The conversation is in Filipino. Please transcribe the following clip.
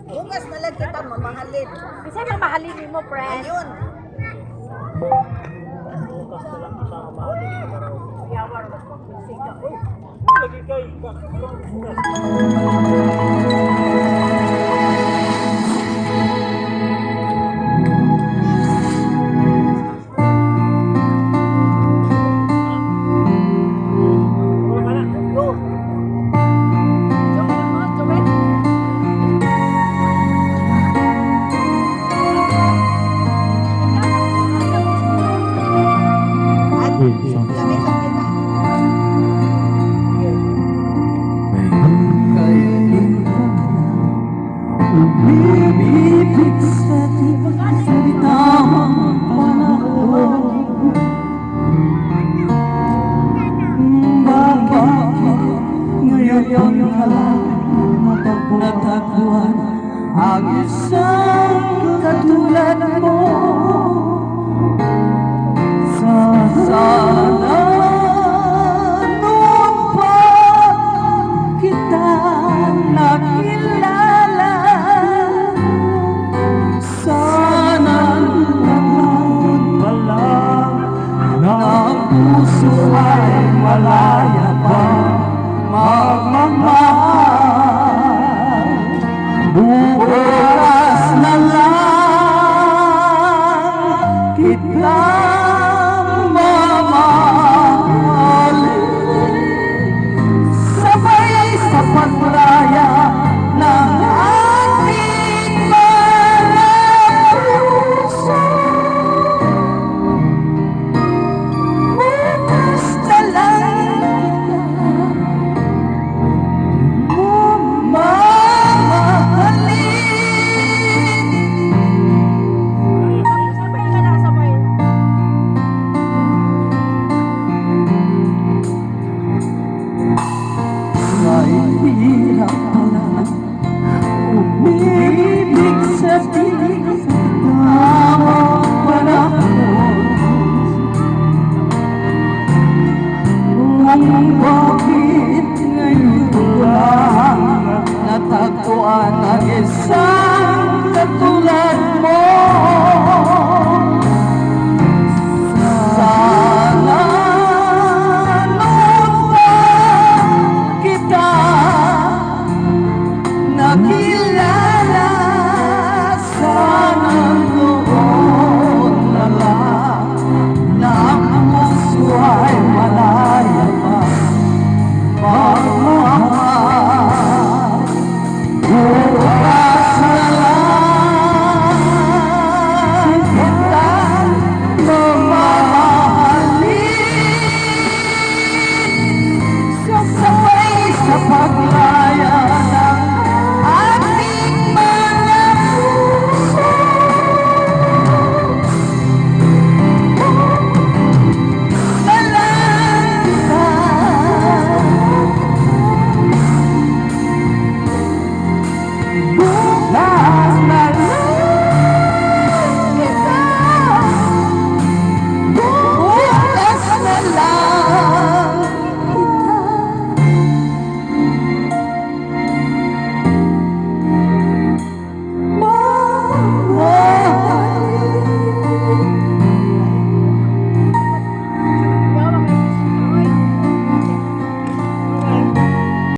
Bukas na lang kita mamahalin. Kasi mamahalin mo, friend. Ayun. Bukas na lang kita mamahalin sa karaoke. Yawar mo po. Sige. Lagi kayo. At lamig lang kita. Umibig sa tamang panahon. Bakit ngayon ka lang natagpuan ang isang katulad mo? Sana noon pa kita nakilala. Sana noon pa lang na ang puso ay malaya pa magmamahal. Bukas na lang kita sabay sa paglaya ng ating parapuso. Bukas na lang mamahalin. Sabay ka na, sabay. May hirap pala umibig sa tamang panahon. Kung bakit ngayon lang natagpuan ang isang katulad mo. Sana noon pa kita nakilala.